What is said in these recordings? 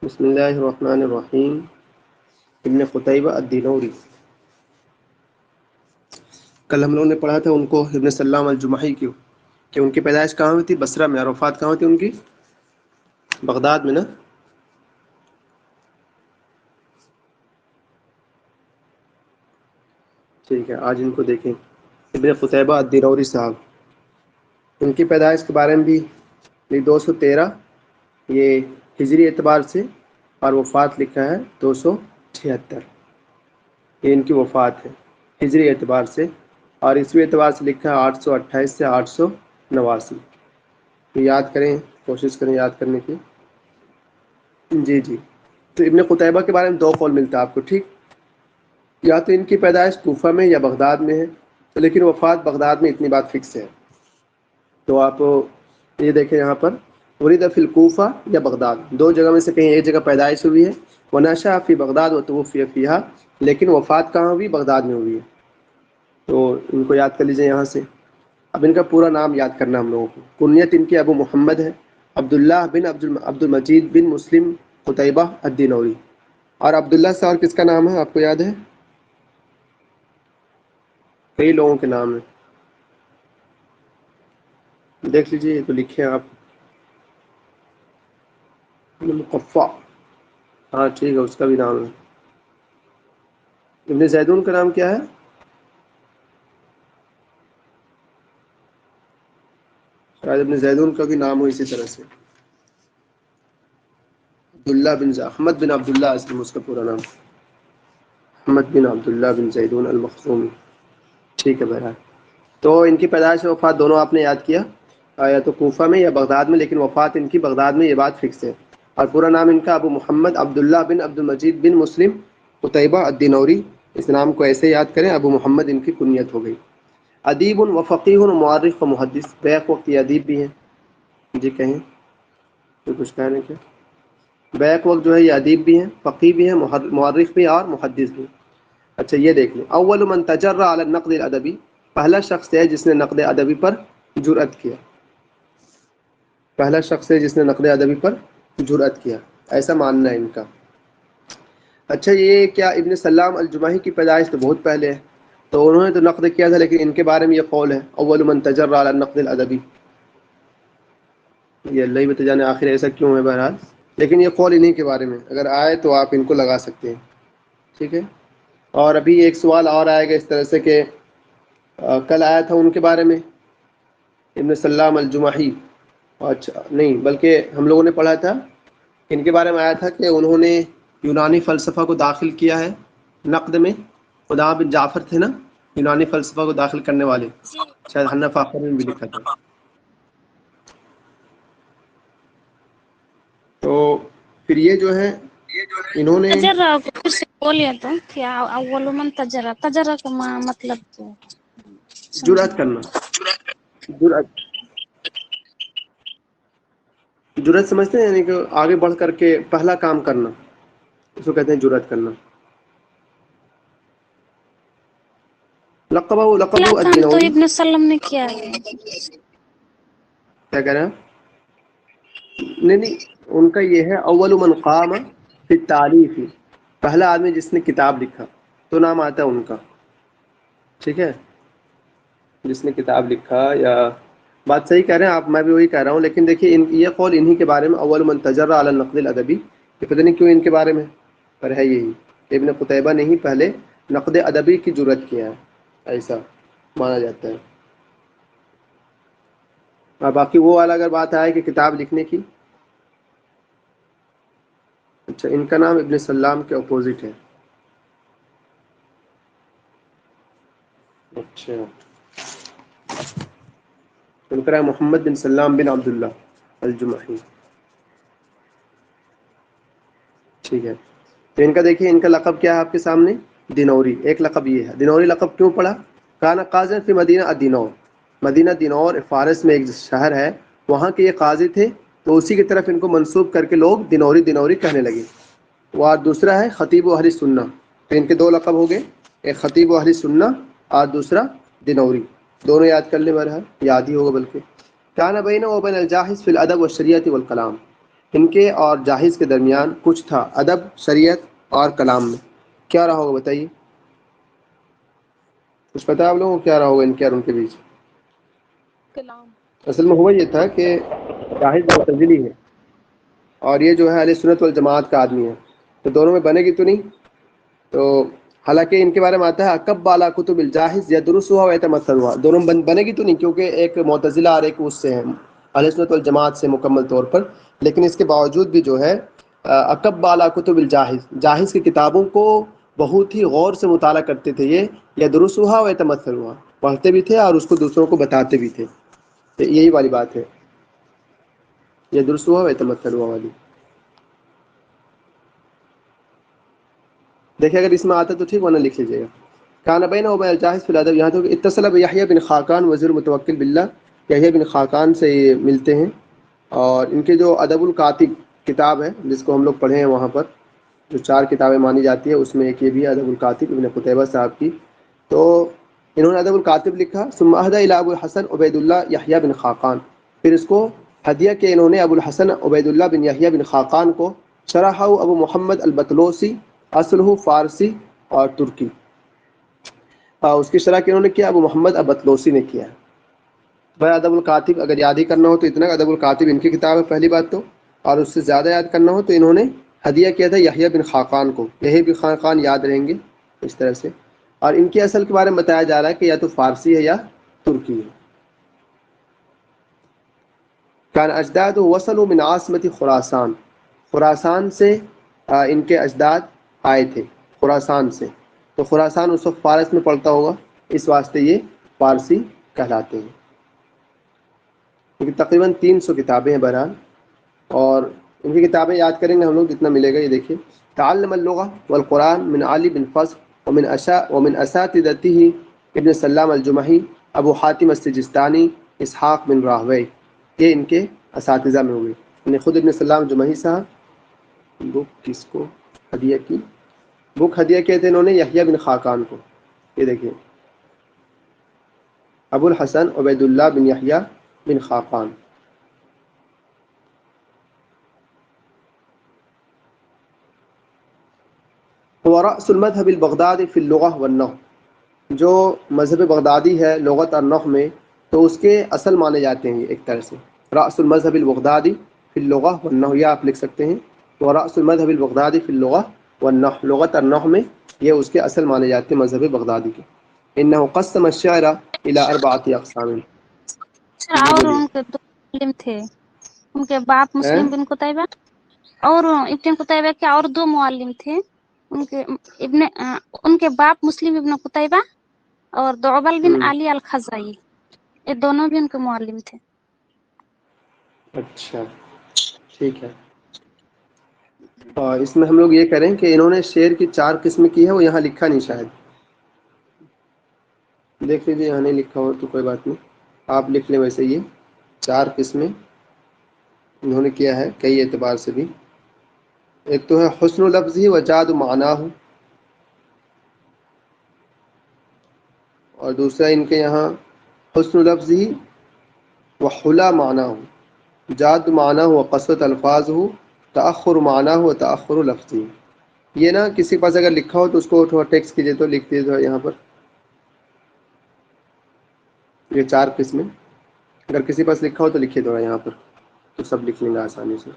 بسم اللہ الرحمن الرحیم. ابن قتیبہ الدینوری. کل ہم لوگوں نے پڑھا تھا ان کو ابن سلام الجمحی کی کہ ان کی پیدائش کہاں ہوئی تھی؟ بصرہ میں. اور وفات کہاں ہوئی تھی ان کی؟ بغداد میں نا. ٹھیک ہے، آج ان کو دیکھیں. ابن قتیبہ الدینوری صاحب، ان کی پیدائش کے بارے میں بھی 213 یہ ہجری اعتبار سے، اور وفات لکھا ہے 276. یہ ان کی وفات ہے ہجری اعتبار سے، اور عیسوی اعتبار سے لکھا ہے 828 سے 889. یاد کریں، کوشش کریں یاد کرنے کی. جی جی. تو ابن قتیبہ کے بارے میں 2 قول ملتا ہے آپ کو، ٹھیک. یا تو ان کی پیدائش کوفہ میں یا بغداد میں ہے، لیکن وفات بغداد میں، اتنی بات فکس ہے. تو آپ یہ دیکھیں یہاں پر، ولد فی الکوفہ یا بغداد، 2 جگہ میں سے کہیں ایک جگہ پیدائش ہوئی ہے. ونشأ فی بغداد وتوفی فیہا، لیکن وفات کہاں ہوئی؟ بغداد میں ہوئی ہے. تو ان کو یاد کر لیجئے یہاں سے. اب ان کا پورا نام یاد کرنا ہم لوگوں کو. کنیت ان کی ابو محمد ہے، عبداللہ بن عبد المجید بن مسلم قتیبہ الدینوری. اور عبداللہ سے اور کس کا نام ہے آپ کو یاد ہے؟ کئی لوگوں کے نام ہیں، دیکھ لیجئے. یہ تو لکھیں آپ. مقفع، ہاں ٹھیک ہے، اس کا بھی نام ہے. ابن زیدون کا نام کیا ہے؟ شاید ابن زیدون کا بھی نام ہو اسی طرح سے. عبداللہ بن احمد بن عبداللہ اسلم اس کا پورا نام. احمد بن عبداللہ بن زیدون المخزومی. ٹھیک ہے بہرحال. تو ان کی پیدائش و وفات دونوں آپ نے یاد کیا، یا تو کوفہ میں یا بغداد میں، لیکن وفات ان کی بغداد میں، یہ بات فکس ہے. اور پورا نام ان کا ابو محمد عبداللہ بن عبد المجید بن مسلم قتیبہ الدینوری. اس نام کو ایسے یاد کریں، ابو محمد ان کی کنیت ہو گئی. ادیب و فقیہ و مورخ و محدث، بیک وقت یہ ادیب بھی ہیں. جی کہیں تو کچھ کہہ رہے ہیں کیا؟ بیک وقت جو ہے یہ ادیب بھی ہیں، فقیہ بھی ہیں، مورخ بھی، اور محدث بھی. اچھا یہ دیکھ لیں. اول من تجرأ علی النقد الادبی، پہلا شخص ہے جس نے نقد ادبی پر جرأت کیا. پہلا شخص ہے جس نے نقد ادبی پر جرأت کیا، ایسا ماننا ہے ان کا. اچھا یہ کیا ابن سلام الجمحی کی پیدائش تو بہت پہلے ہے، تو انہوں نے تو نقد کیا تھا، لیکن ان کے بارے میں یہ قول ہے اول من تجرأ علی النقد الادبی. یہ اللہ ہی بتجانے آخر ایسا کیوں ہے. بہرحال لیکن یہ قول انہی کے بارے میں، اگر آئے تو آپ ان کو لگا سکتے ہیں. ٹھیک ہے. اور ابھی ایک سوال اور آئے گا اس طرح سے کہ کل آیا تھا ان کے بارے میں ابن سلام الجمحی. اچھا نہیں، بلکہ ہم لوگوں نے پڑھا تھا ان کے بارے میں آیا تھا کہ انہوں نے یونانی فلسفہ کو داخل کیا ہے نقد میں. خدا بن جعفر تھے نا یونانی فلسفہ کو داخل کرنے والے، شاید حنف آخر میں بھی لکھا تھا. تو پھر یہ جو ہے انہوں نے تجرا کو پھر سے بولیے تو کیا اول من تجرا، تجرا کا مطلب کیا ہے؟ جرأت کرنا. جرأت سمجھتے ہیں، یعنی کہ آگے بڑھ کر کے پہلا کام کرنا، اس کو کہتے ہیں جرأت کرنا. لقب پہلا کام تو الدینوری. ابن سلم نے کیا ہے. کیا کہہ رہے ہیں؟ نہیں، ان کا یہ ہے اول من قام فی التالیف، پہلا آدمی جس نے کتاب لکھا تو نام آتا ہے ان کا. ٹھیک ہے، جس نے کتاب لکھا. یا بات صحیح کہہ رہے ہیں آپ، میں بھی وہی کہہ رہا ہوں. لیکن دیکھیے یہ قول انہی کے بارے میں، اول من تجرأ علی النقد الادبی. یہ پتہ نہیں کیوں ان کے بارے میں، پر ہے یہی. ابن قتیبہ نے ہی پہلے نقد ادبی کی جرأت کیا ہے، ایسا مانا جاتا ہے. اور باقی وہ والا اگر بات آئے کہ کتاب لکھنے کی، اچھا ان کا نام ابن سلام کے اپوزٹ ہے. اچھا ان کا نام محمد بن سلام بن عبداللہ الجمحی. ٹھیک ہے. تو ان کا دیکھیے ان کا لقب کیا ہے آپ کے سامنے؟ دینوری. ایک لقب یہ ہے. دینوری لقب کیوں پڑا؟ کانا قاضی فی مدینہ الدینور، مدینہ دینور فارس میں ایک شہر ہے، وہاں کے یہ قاضی تھے، تو اسی کی طرف ان کو منسوب کر کے لوگ دینوری دینوری کہنے لگے. اور دوسرا ہے خطیب و اہل سنہ. تو ان کے 2 لقب ہو گئے، ایک خطیب و اہل سنہ اور دوسرا دینوری. دونوں یاد کر لیں، بہرحال یاد ہی ہوگا. بلکہ کان بینہ و بین الجاحظ فی الادب والشریعۃ والکلام، ان کے اور جاہز کے درمیان کچھ تھا ادب، شریعت اور کلام میں. کیا رہا ہوگا بتائیے؟ کچھ پتا ہے آپ لوگوں کو کیا رہا ہوگا ان کے اور ان کے بیچ؟ کلام. اصل میں ہوا یہ تھا کہ جاہز معتزلی ہے اور یہ جو ہے اہل سنت والجماعت کا آدمی ہے، تو دونوں میں بنے گی تو نہیں. تو حالانکہ ان کے بارے میں آتا ہے اکب بالا کتب الجاہز یا درست ہوا ویتمثل ہوا، دونوں بنے گی تو نہیں، کیونکہ ایک معتزلہ اور ایک اس سے ہے اہل سنت والجماعت سے مکمل طور پر. لیکن اس کے باوجود بھی جو ہے اکب بالا کتب الجاہز، جاہز کی کتابوں کو بہت ہی غور سے مطالعہ کرتے تھے یہ، یا درست ہوا ویتمثل ہوا، پڑھتے بھی تھے اور اس کو دوسروں کو بتاتے بھی تھے. تو یہی والی بات ہے، یہ درست ہوا ویتمثل ہوا والی. دیکھیں اگر اس میں آتا تو ٹھیک، ورنہ لکھ لیجیے گا. کان بین و بین الجاہز فی الادب، یہاں تک اتصل بیحییٰ بن خاقان وزیر متوکل باللہ، یحییٰ بن خاقان سے یہ ملتے ہیں. اور ان کے جو ادب الکاتب کتاب ہے جس کو ہم لوگ پڑھے ہیں وہاں پر، جو 4 کتابیں مانی جاتی ہے، اس میں ایک یہ بھی ادب الکاتب ابن قتیبہ صاحب کی. تو انہوں نے ادب الکاتب لکھا. ثم اہدی الی ابو الحسن عبید اللہ یحییٰ بن خاقان، پھر اس کو ہدیہ کہ انہوں نے ابو الحسن عبید اللہ بن یحییٰ بن خاقان کو. شرحہ ابو محمد البطلوسی، اصلہ فارسی اور ترکی. اس کی شرح انہوں نے کیا ابو محمد البطلوسی نے کیا. بھائی ادب الکاتب اگر یاد ہی کرنا ہو تو اتنا، ادب الکاتب ان کی کتاب ہے پہلی بات تو، اور اس سے زیادہ یاد کرنا ہو تو انہوں نے ہدیہ کیا تھا یحییٰ بن خاقان کو. یحییٰ بن خاقان یاد رہیں گے اس طرح سے. اور ان کی اصل کے بارے میں بتایا جا رہا ہے کہ یا تو فارسی ہے یا ترکی ہے. کان اجداد وصلوا من عاصمت خراسان، خراسان سے ان کے اجداد آئے تھے، خراسان سے. تو خراسان اس وقت فارس میں پڑتا ہوگا، اس واسطے یہ فارسی کہلاتے ہیں. کیونکہ تقریباً 300 کتابیں ہیں بہرحال، اور ان کی کتابیں یاد کریں گے ہم لوگ جتنا ملے گا. یہ دیکھیے، تعلم اللغة والقرآن من علی بن فضل ومن اساتذته ابن سلام الجمحی، ابو حاتم السجستانی، اسحاق بن راہوی. یہ ان کے اساتذہ میں ہوئے. انہیں خود ابن سلام جمحی صاحب بک کس کو ہدیہ کی، بک ہدیہ کیے تھے انہوں نے یحییٰ بن خاقان کو. یہ دیکھیں ابو الحسن عبید اللہ بن یحییٰ بن خاقان. ورأس المذهب البغدادی فی اللغة والنحو، جو مذہب بغدادی ہے لغت اور نحو میں، تو اس کے اصل مانے جاتے ہیں ایک طرح سے. رأس المذهب البغدادی فی اللغة والنحو، یہ آپ لکھ سکتے ہیں. ورأس المذهب البغدادی فی اللغة والنحو، لغت اور نحو میں یہ اس کے اصل مانے جاتے ہیں مذہب بغدادی کے. انه قسم الشعر الى 4 اقسام. اچھا، جی اور بولیے. ان کے 2 معلم تھے، ان کے باپ ہیں؟ مسلم بن قتیبہ، اور ابن قتیبہ کے اور 2 معلم تھے. ان کے ان کے باپ مسلم ابن قتیبہ اور دعبل بن علی الخزائی، یہ دونوں بھی ان کے معلم تھے. اچھا ٹھیک ہے. اور اس میں ہم لوگ یہ کریں کہ انہوں نے شعر کی 4 قسم کی ہے، وہ یہاں لکھا نہیں شاید، دیکھ لیجیے یہاں نہیں لکھا ہو تو کوئی بات نہیں، آپ لکھ لیں. ویسے یہ 4 قسمیں انہوں نے کیا ہے کئی اعتبار سے بھی. ایک تو ہے حسن لفظی وجاد معناہ، اور دوسرا ان کے یہاں حسن لفظی وحلا معناہ، جاد معناہ و قصرت الفاظ ہو، تأخر معناہ و تأخر لفظی. یہ نا کسی کے پاس اگر لکھا ہو تو اس کو تھوڑا ٹیکسٹ کیجیے، تو لکھ دیجیے یہاں پر یہ 4 قسمیں. اگر کسی پاس لکھا ہو تو لکھیے تھوڑا یہاں پر، تو سب لکھ لیں گے آسانی سے.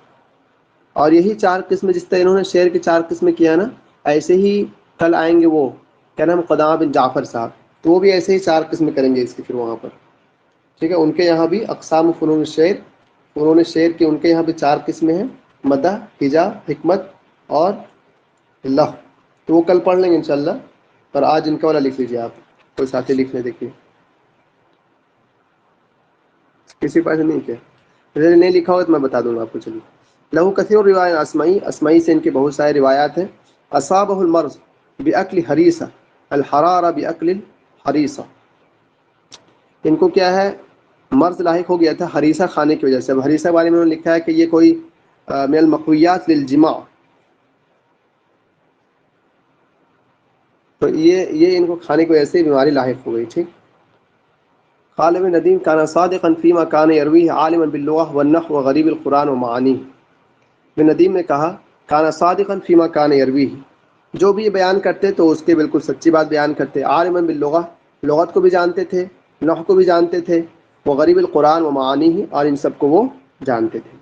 اور یہی 4 قسمیں جس طرح انہوں نے شعر کی 4 قسمیں کیا نا، ایسے ہی کل آئیں گے وہ کیا نام قدامہ بن جعفر صاحب، تو وہ بھی ایسے ہی 4 قسمیں کریں گے اس کی پھر وہاں پر. ٹھیک ہے، ان کے یہاں بھی اقسام فنون الشعر، فنون شعر کی ان کے یہاں بھی 4 قسمیں ہیں، مدح، ہجا، حکمت اور لح. تو وہ کل پڑھ لیں گے انشاءاللہ. پر آج ان کا والا لکھ لیجیے آپ، کوئی ساتھی لکھ لیں. دیکھیے کسی پاس نہیں کیا نہیں لکھا ہو تو میں بتا دوں گا آپ کو. چلیے. لہو کثیر روایات اسمعی، اسمعی سے ان کے بہت سارے روایات ہیں. اصابہ المرض باکل حریصہ، الحرارہ باکل الحریصہ، ان کو کیا ہے مرض لاحق ہو گیا تھا حریصہ کھانے کی وجہ سے. اب حریصہ کے بارے میں انہوں نے لکھا ہے کہ یہ کوئی من المقویات للجماع، تو یہ ان کو کھانے کی وجہ سے بیماری لاحق ہو گئی. ٹھیک. قال ابن ندیم کان صادقا فيما كان يرويه عالما باللغة والنحو وغريب القرآن ومعانيه. ابن ندیم نے کہا کانا صادقا فیما کان یروی، جو بھی یہ بیان کرتے تو اس کے بالکل سچی بات بیان کرتے، عالما باللغہ، لغت کو بھی جانتے تھے، نحو کو بھی جانتے تھے، وغریب القرآن و معانی ہی، اور ان سب کو وہ جانتے تھے۔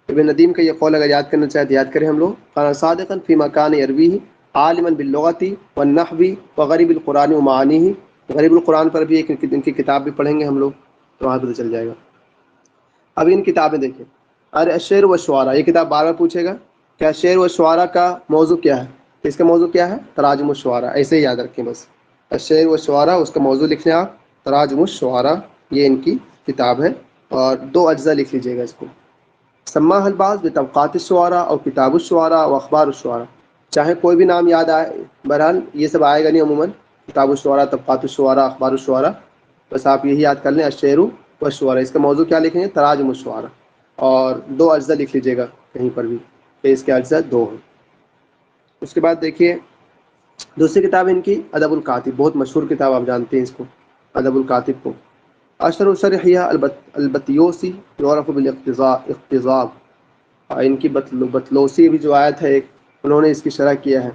ابن ندیم کا یہ قول اگر یاد کرنا چاہتے یاد کریں ہم لوگ، کانا صادقا فیما کان یروی عالما باللغۃ والنحو وغریب القرآن و معانی ہی، غریب القرآن پر بھی ایک ان کی کتاب بھی پڑھیں گے ہم لوگ تو وہاں پتہ چل جائے گا۔ اب ان کتابیں دیکھیں، الشعر و شعراء، یہ کتاب بار بار پوچھے گا کہ شعر و شعراء کا موضوع کیا ہے، اس کا موضوع کیا ہے؟ تراجم الشعراء، ایسے ہی یاد رکھیں بس، الشعر و شعراء اس کا موضوع لکھ لیں آپ، تراجم الشعراء یہ ان کی کتاب ہے، اور 2 اجزاء لکھ لیجیے گا اس کو، سماح الباز بطبقات الشعراء اور کتاب الشعراء و اخبار الشعراء، چاہے کوئی بھی نام یاد آئے، بہرحال یہ سب آئے گا نہیں عموماً، کتاب الشعراء، طبقات الشعراء، اخبار الشعراء، بس آپ یہی یاد کر لیں الشعر و شعراء، اس کا موضوع کیا لکھیں گے؟ تراجم الشعراء، اور 2 اجزاء لکھ لیجیے گا کہیں پر بھی کہ اس کے اجزاء 2 ہیں۔ اس کے بعد دیکھیے دوسری کتاب ان کی ادب الکاتب، بہت مشہور کتاب، آپ جانتے ہیں اس کو، ادب الکاتب کو، اشر شرحیہ البتیوسی یعرف بالاقتضاب، ان کی بطلوسی بھی جو آیت ہے ایک، انہوں نے اس کی شرح کیا ہے،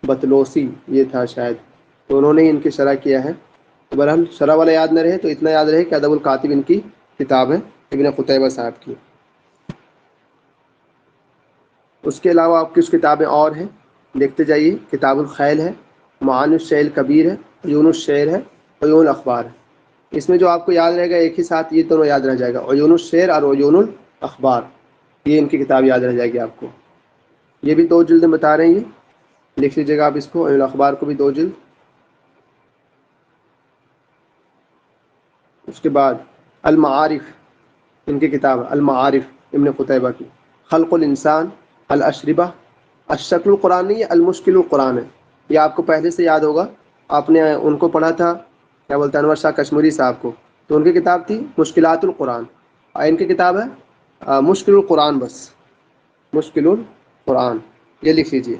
بطلوسی یہ تھا شاید، تو انہوں نے ان کی شرح کیا ہے، تو بہرحال شرح والا یاد نہ رہے تو اتنا یاد رہے کہ ادب الکاتب ان کی کتاب ہے ابن قتیبہ صاحب کی۔ اس کے علاوہ آپ کچھ کتابیں اور ہیں دیکھتے جائیے، کتاب الخیل ہے، معانی الشعر کبیر ہے، عیون الشعر ہے، عیون الاخبار ہے، اس میں جو آپ کو یاد رہے گا ایک ہی ساتھ یہ دونوں یاد رہ جائے گا، عیون الشعر اور عیون الاخبار، یہ ان کی کتاب یاد رہ جائے گی آپ کو، یہ بھی 2 جلد بتا رہے ہیں، یہ لکھ لیجیے گا آپ اس کو، عیون الاخبار کو بھی 2 جلد۔ اس کے بعد المعارف، ان کی کتاب المعارف ابن قتیبہ کی، خلق الانسان، الاشربہ، الشکل القرآن نہیں، یہ المشکل القرآن ہے، یہ آپ کو پہلے سے یاد ہوگا، آپ نے ان کو پڑھا تھا کیا بولتے ہیں انور شاہ کشمیری صاحب کو، تو ان کی کتاب تھی مشکلات القرآن، اور ان کی کتاب ہے مشکل القرآن، بس مشکل القرآن، یہ لکھ لیجیے،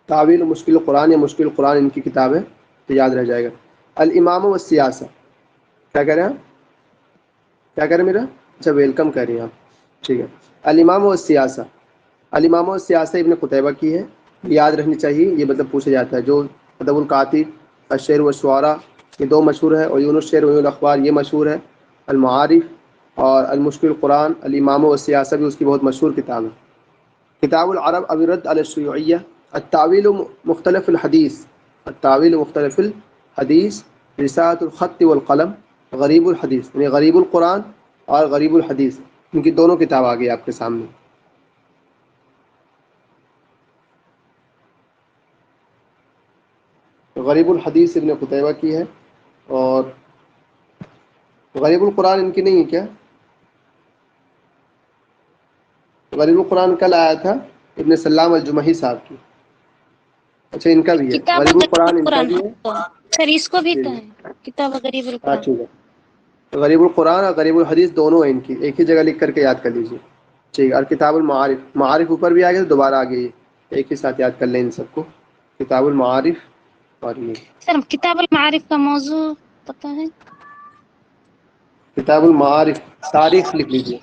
تعویل مشکل القرآن یا مشکل القرآن ان کی کتاب ہے تو یاد رہ جائے گا۔ الامام والسیاسہ، کیا کہہ رہے ہیں آپ؟ کیا کہہ رہے ہیں میرا؟ اچھا ویلکم کہہ رہی ہیں آپ، ٹھیک ہے۔ الامام والسیاسہ، الامام والسیاسہ ابن قتیبہ کی ہے، یاد رہنی چاہیے، یہ مطلب پوچھا جاتا ہے، جو ادب الکاتب، الشعر والشعراء یہ 2 مشہور ہے، عیون الشعر وعیون الاخبار یہ مشہور ہے، المعارف اور المشکل القرآن، الامام والسیاسہ بھی اس کی بہت مشہور کتاب ہے۔ کتاب العرب او الرد علی الشیوعیہ، التاویل مختلف الحدیث، التاویل مختلف الحدیث، رسالۃ الخط والقلم، غریب الحدیث یعنی غریب القرآن اور غریب الحدیث، ان کی دونوں کتاب آ گئی آپ کے سامنے۔ غریب الحدیث ابن قتیبہ کی ہے، اور غریب القرآن ان کی نہیں ہے کیا؟ غریب القرآن کل آیا تھا ابن سلام الجمحی صاحب کی، اچھا ان کا بھی ہے، کتاب غریب غریب القرآن ان کا القرآن بھی ہم ہے، کو سر اس کو بھی جی تو جی، ہے کتاب غریب ہاں القرآن۔ ٹھیک ہے، غریب القرآن اور غریب الحدیث دونوں ہیں ان کی، ایک ہی جگہ لکھ کر کے یاد کر لیجیے، ٹھیک ہے۔ اور کتاب المعارف، معارف اوپر بھی آ گیا تو دوبارہ آ گئی، ایک ہی ساتھ یاد کر لیں ان سب کو، کتاب المعارف اور یہ سر کتاب المعارف کا موضوع پتہ ہے؟ کتاب المعارف، تاریخ لکھ لیجیے،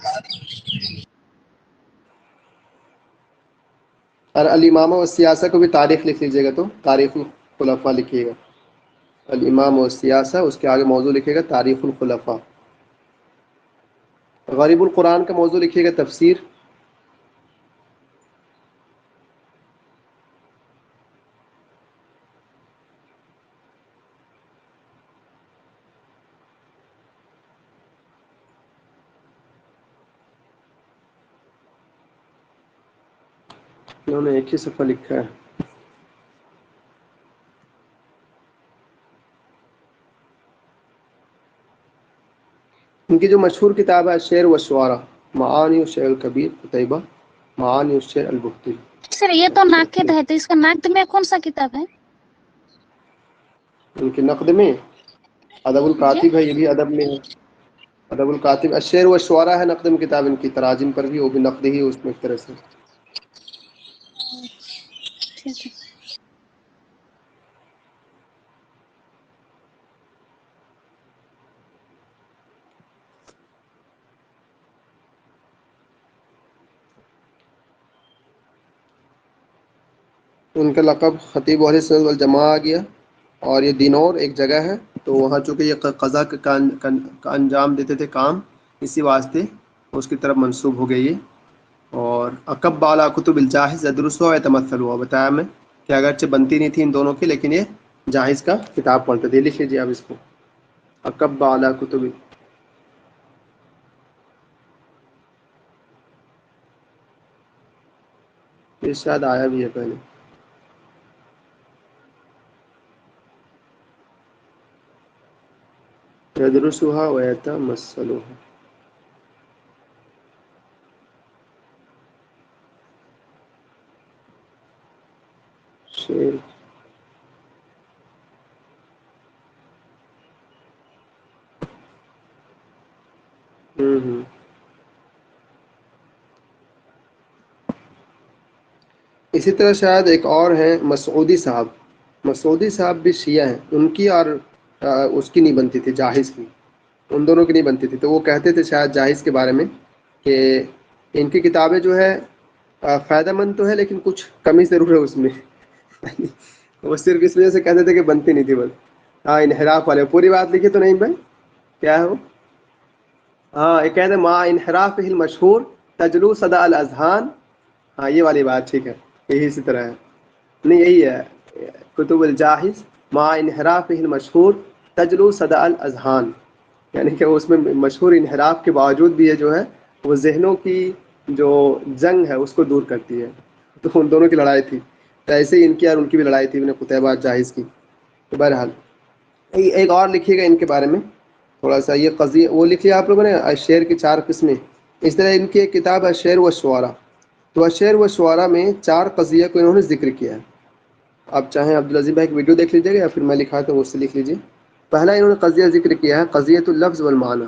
اور الامامہ والسیاسہ کو بھی تاریخ لکھ لیجیے گا تو تاریخ الخلفاء لکھیے گا، الامام والسیاسہ اس کے آگے موضوع لکھے گا تاریخ الخلفاء۔ غریب القرآن کا موضوع لکھیے گا تفسیر، انہوں نے ایک ہی صفحہ لکھا ہے۔ ان کی جو مشہور کتاب ہے شعر و شعراء، معانی الشعر الکبیر قتیبہ، معانی الشعر البختری۔ سر یہ تو اچھا ناقد ہے، تو اس کا نقد میں کون سا کتاب ہے؟ ان کے نقد میں ادب جی الکاتب ہے، یہ بھی ادب میں ہے، ادب الکاتب، الشعر و شعراء ہے نقد میں کتاب ان کی، تراجم پر بھی وہ بھی نقد ہی اس میں ایک طرح سے۔ ٹھیک ہے۔ ان کا لقب خطیب اہل سنت والجماعہ آ گیا، اور یہ دینور ایک جگہ ہے، تو وہاں چونکہ یہ قضا کا انجام دیتے تھے کام، اسی واسطے اس کی طرف منسوب ہو گئی ہے۔ اور اکب بالا کتب الجاہز ادرس ہوا تمثل ہوا، بتایا میں کہ اگرچہ بنتی نہیں تھی ان دونوں کی، لیکن یہ جاہز کا کتاب پڑھتے تھے۔ لکھ لیجیے آپ اس کو، اکب بالا کتب، یہ شاید آیا بھی ہے پہلے۔ یدرسها ویتمثلها، شیر ہوں۔ اسی طرح شاید ایک اور ہیں مسعودی صاحب، مسعودی صاحب بھی شیعہ ہیں، ان کی اور اس کی نہیں بنتی تھی، جاہز کی، ان دونوں کی نہیں بنتی تھی، تو وہ کہتے تھے شاید جاہز کے بارے میں کہ ان کی کتابیں جو ہے فائدہ مند تو ہے، لیکن کچھ کمی ضرور ہے اس میں۔ وہ صرف اس وجہ سے کہتے تھے کہ بنتی نہیں تھی بس۔ ہاں انحراف والے، پوری بات لکھی تو نہیں بھائی، کیا ہے وہ؟ ہاں یہ کہتے ہیں ما انحراف المشہور تجلو صدا الاذہان، ہاں یہ والی بات ٹھیک ہے، یہی اسی طرح ہے، نہیں یہی ہے، کتب الجاہز ما انحراف المشہور تجلو صدا الاذہان، یعنی کہ اس میں مشہور انحراف کے باوجود بھی یہ جو ہے وہ ذہنوں کی جو جنگ ہے اس کو دور کرتی ہے۔ تو ان دونوں کی لڑائی تھی، تو ایسے ہی ان کی اور ان کی بھی لڑائی تھی ابن قتیبہ جاہز کی۔ تو بہرحال ایک اور لکھیے گا ان کے بارے میں تھوڑا سا، یہ قضیہ وہ لکھ لیا آپ لوگوں نے، شعر کی 4 قسمیں۔ اس طرح ان کی ایک کتاب ہے شعر و شعرا، تو شعر و شعرا میں 4 قضیہ کو انہوں نے ذکر کیا ہے۔ آپ چاہیں عبدالعزیز بھائی ایک ویڈیو دیکھ لیجیے گا، یا پھر میں لکھاتا ہوں اس سے لکھ لیجیے۔ پہلا انہوں نے قضیہ ذکر کیا ہے قضیۃ اللفظ والمعنی،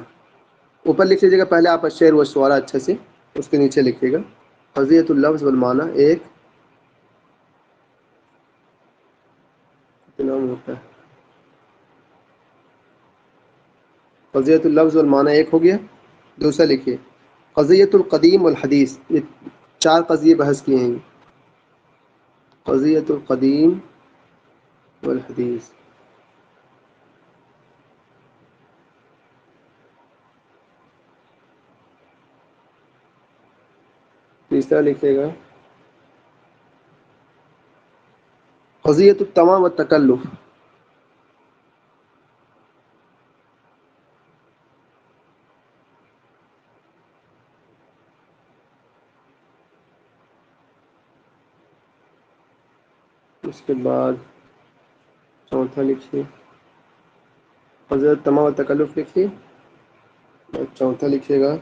اوپر لکھ لیجیے گا پہلے آپ شعر و شعرا اچھے سے، اس کے نیچے لکھیے گا قضیۃ اللفظ والمعنی، ایک نام ہوتا ہے قضیۃ اللفظ والمعنی، ایک ہو گیا۔ دوسرا لکھیے قضیۃ القدیم والحدیث، یہ 4 قضیے بحث کیے ہیں، قضیۃ القدیم والحدیث۔ تیسرا لکھیے گا قضیۃ التمام والتکلف۔ اس کے بعد چوتھا لکھیے قضیۃ التمام والتکلف لکھیے، اور چوتھا لکھیے گا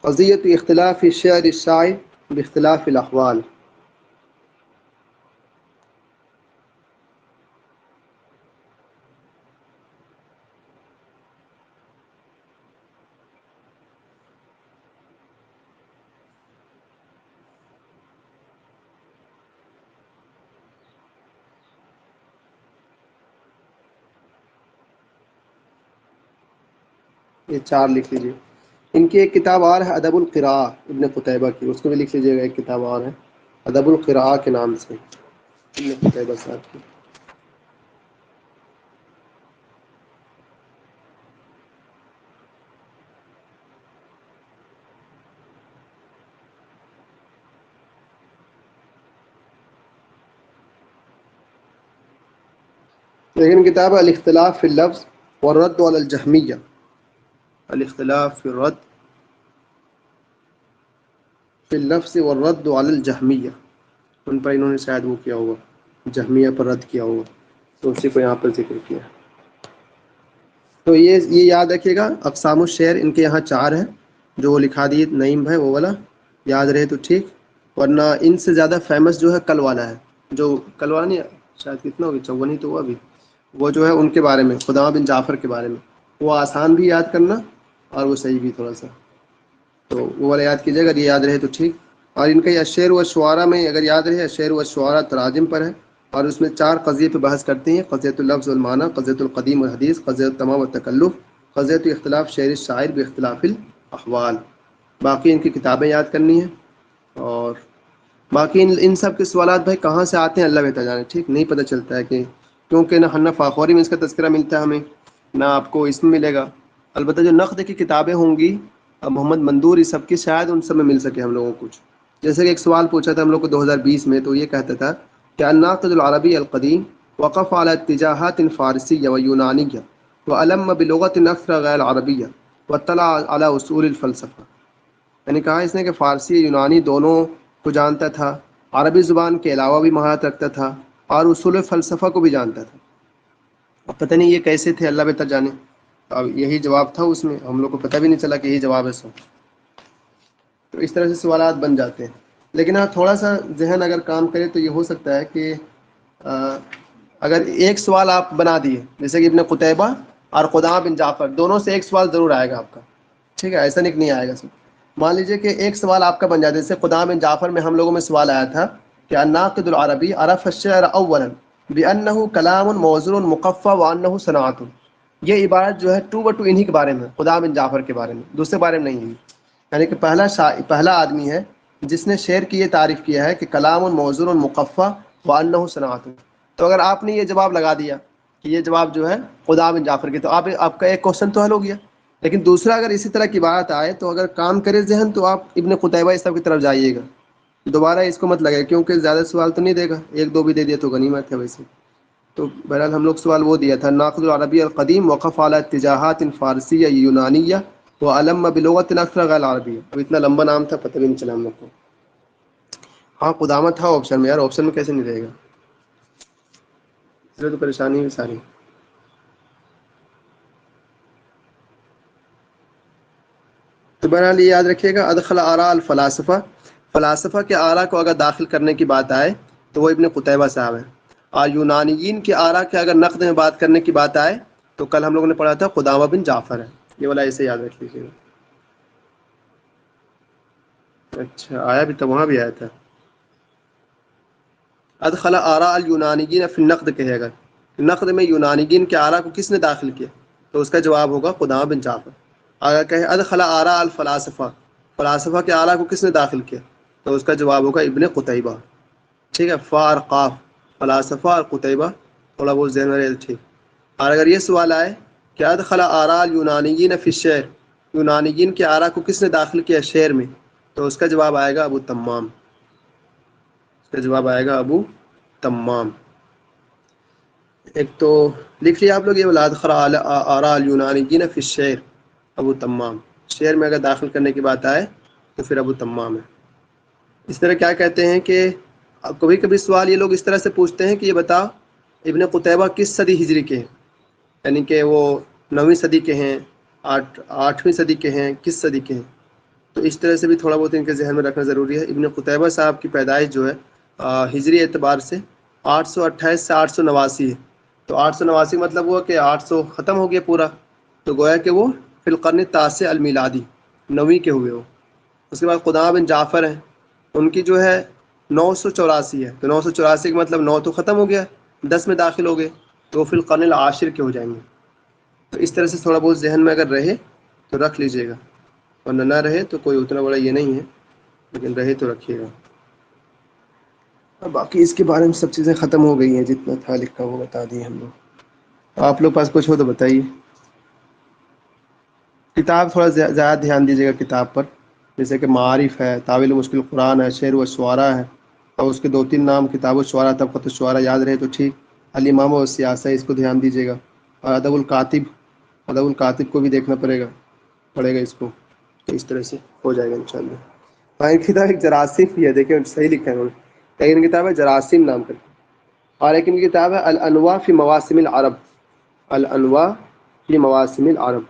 قضیۃ اختلاف الشعر الشاعر باختلاف الاحوال۔ یہ 4 لکھ لیجیے۔ ان کی ایک کتاب اور ہے ادب القراء ابن قتیبہ کی، اس کو بھی لکھ لیجیے گا، ایک کتاب اور ہے ادب القراء کے نام سے ابن قتیبہ صاحب کی۔ لیکن کتاب الاختلاف فی اللفظ والرد علی الجہمیہ، الاختلاف فی الرد فی اللفظ والرد علی الجہمیہ، ان پر انہوں نے شاید وہ کیا ہوگا، جہمیہ پر رد کیا ہوگا، تو اسی کو یہاں پر ذکر کیا۔ تو یہ یاد رکھیے گا اقسام الشعر ان کے یہاں 4 ہیں، جو وہ لکھا دیے نعیم بھائی، وہ والا یاد رہے تو ٹھیک، ورنہ ان سے زیادہ فیمس جو ہے کل والا ہے، جو کل والا نہیں شاید کتنا ہوگی 54 ہی تو ہوا ابھی، وہ جو ہے ان کے بارے میں خدامہ بن جعفر کے بارے میں، وہ آسان بھی یاد کرنا اور وہ صحیح بھی تھوڑا سا، تو وہ والا یاد کیجیے، اگر یہ یاد رہے تو ٹھیک۔ اور ان کا یہ شعر و شعرا میں اگر یاد رہے، شعر و شعرا تراجم پر ہے، اور اس میں 4 قضیے پہ بحث کرتے ہیں، قضیۃ اللفظ والمعنی، قضیۃ القدیم والحدیث، قضیۃ التمام والتکلف، قضیۃ اختلاف شعر الشاعر باختلاف الاحوال۔ باقی ان کی کتابیں یاد کرنی ہیں، اور باقی ان سب کے سوالات بھائی کہاں سے آتے ہیں اللہ بہتر جانے، ٹھیک نہیں پتہ چلتا ہے کہ کیونکہ نہ حنہ فاخوری میں اس کا تذکرہ ملتا ہے ہمیں، نہ آپ کو اس میں ملے گا. البتہ جو نقد کی کتابیں ہوں گی محمد مندور اس سب کی، شاید ان سب میں مل سکے ہم لوگوں کو کچھ. جیسے کہ ایک سوال پوچھا تھا ہم لوگ کو 2020 میں، تو یہ کہتا تھا کہ الناقد العربی القدیم وقف على اتجاهات فارسية ويونانية وألم بلغة أخرى غير العربية واطلع على أصول الفلسفة. یعنی کہا اس نے کہ فارسی یونانی دونوں کو جانتا تھا، عربی زبان کے علاوہ بھی مہارت رکھتا تھا، اور اصول فلسفہ کو بھی جانتا تھا. اب پتہ نہیں یہ کیسے تھے، اللہ بہتر جانے. اب یہی جواب تھا اس میں، ہم لوگ کو پتہ بھی نہیں چلا کہ یہی جواب ہے سو. تو اس طرح سے سوالات بن جاتے ہیں. لیکن ہاں تھوڑا سا ذہن اگر کام کرے تو یہ ہو سکتا ہے کہ اگر ایک سوال آپ بنا دیے، جیسے کہ ابن قتیبہ اور قدامہ بن جعفر دونوں سے ایک سوال ضرور آئے گا آپ کا، ٹھیک ہے، ایسا نہیں آئے گا سر. مان لیجئے کہ ایک سوال آپ کا بن جاتا ہے، جیسے قدامہ بن جعفر میں ہم لوگوں میں سوال آیا تھا کہ الناقد العربی عرف الشعر اولا بانه کلام موزون مقفى وانه صناعت. یہ عبارت جو ہے ٹو بٹو انہی کے بارے میں، قدامہ بن جعفر کے بارے میں، دوسرے بارے میں نہیں ہے. یعنی کہ پہلا آدمی ہے جس نے شعر کی یہ تعریف کیا ہے کہ کلام موزون مقفى وانه صناعت. تو اگر آپ نے یہ جواب لگا دیا کہ یہ جواب جو ہے قدامہ بن جعفر کی، تو آپ کا ایک کوشچن تو حل ہو گیا. لیکن دوسرا اگر اسی طرح کی بات آئے تو اگر کام کرے ذہن تو آپ ابن قتیبہ اس سب کی طرف جائیے گا. دوبارہ اس کو مت لگائے کیونکہ زیادہ سوال تو نہیں دے گا، ایک دو بھی دے دیا تو غنیمت ہے ویسے. تو بہرحال ہم لوگ سوال وہ دیا تھا ناقد العربی القدیم وقف على اتجاهات فارسیہ یونانیہ وعلم بلغت اخرى غیر العربیہ. اب اتنا لمبا نام تھا، پتہ بھی نہیں چلا ہم لوگ کو. ہاں قدامہ تھا آپشن میں یار، آپشن میں کیسے نہیں رہے گا، تو پریشانی ہے ساری. تو بہرحال یہ یاد رکھیے گا ادخل آراء الفلاسفہ، فلاسفہ کے آراء کو اگر داخل کرنے کی بات آئے تو وہ ابن قتیبہ صاحب ہیں. اور یونانیین کے آراء کے اگر نقد میں بات کرنے کی بات آئے تو کل ہم لوگوں نے پڑھا تھا قدامہ بن جعفر ہے. یہ والا ایسے یاد رکھ لیجیے گا. اچھا آیا بھی تھا، وہاں بھی آیا تھا ادخل آراء اليونانیین فی النقد کہے گا، نقد میں یونانیین کے آراء کو کس نے داخل کیا، تو اس کا جواب ہوگا قدامہ بن جعفر. اگر کہیں ادخل آراء الفلاسفہ، فلاسفہ کے آراء کو کس نے داخل کیا، تو اس کا جواب ہوگا ابن قتیبہ. ٹھیک ہے، فا اور قاف، فلاسفہ اور قتیبہ، تھوڑا بہت ذہن میں رہے ٹھیک. اور اگر یہ سوال آئے کہ ادخل آراء اليونانیین فی الشعر، یونانیین کے آراء کو کس نے داخل کیا شعر میں، تو اس کا جواب آئے گا ابو تمام. اس کا جواب آئے گا ابو تمام. ایک تو لکھ لیا آپ لوگ یہ ادخل آراء اليونانیین فی الشعر ابو تمام. شعر میں اگر داخل کرنے کی بات آئے تو پھر ابو تمام ہے. اس طرح کیا کہتے ہیں کہ کبھی کبھی سوال یہ لوگ اس طرح سے پوچھتے ہیں کہ یہ بتا ابن قتیبہ کس صدی ہجری کے ہیں، یعنی کہ وہ 9ویں صدی کے ہیں، 8ویں صدی کے ہیں، کس صدی کے ہیں. تو اس طرح سے بھی تھوڑا بہت ان کے ذہن میں رکھنا ضروری ہے. ابن قتیبہ صاحب کی پیدائش جو ہے ہجری اعتبار سے 828 سے 889 ہے. تو 889 مطلب ہوا کہ 800 ختم ہو گیا پورا، تو گویا کہ وہ فی القرن التاسع المیلادی 9ویں کے ہوئے ہو. اس کے بعد قدامہ بن جعفر ہیں، ان کی جو ہے 984 ہے. تو 984 کا مطلب 9 تو ختم ہو گیا، 10 میں داخل ہو گئے، تو وہ فی القرن العاشر کے ہو جائیں گے. تو اس طرح سے تھوڑا بہت ذہن میں اگر رہے تو رکھ لیجئے گا، ورنہ نہ رہے تو کوئی اتنا بڑا یہ نہیں ہے، لیکن رہے تو رکھیے گا. باقی اس کے بارے میں سب چیزیں ختم ہو گئی ہیں، جتنا تھا لکھا وہ بتا دیے ہم لوگ. آپ لوگ پاس کچھ ہو تو بتائیے. کتاب تھوڑا زیادہ دھیان دیجیے گا کتاب پر، جیسے کہ معارف ہے، تاویل مشکل قرآن ہے، شعر و شعراء ہے، اور اس کے 2-3 نام کتاب الشعراء طبقۃ الشعراء یاد رہے تو ٹھیک. الامام والسیاسہ اس کو دھیان دیجیے گا. اور ادب الکاتب کو بھی دیکھنا پڑے گا اس کو. تو اس طرح سے ہو جائے گا انشاءاللہ. کتاب ایک جراثیم بھی ہے، دیکھیں صحیح لکھا ہے انہوں نے، لیکن کتاب ہے جراثیم نام کر. اور ایک ان کی کتاب ہے الانواع فی مواسم العرب، الانواع فی مواسم العرب.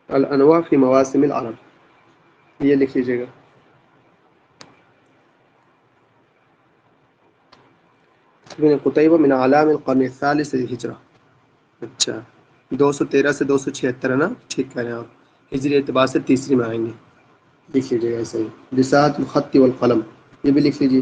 الانواع فی مواسم العرب، یہ لکھ لیجیے گا. ابن قتیبہ من اعلام القرن الثالث الہجرہ. اچھا 213 سے 276 ہے نا، ٹھیک کہہ رہے ہیں آپ، ہجری اعتبار سے تیسری میں آئیں گے. لکھ لیجیے گا ایسے ہی. بساط الخط والقلم، یہ بھی لکھ لیجیے.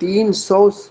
300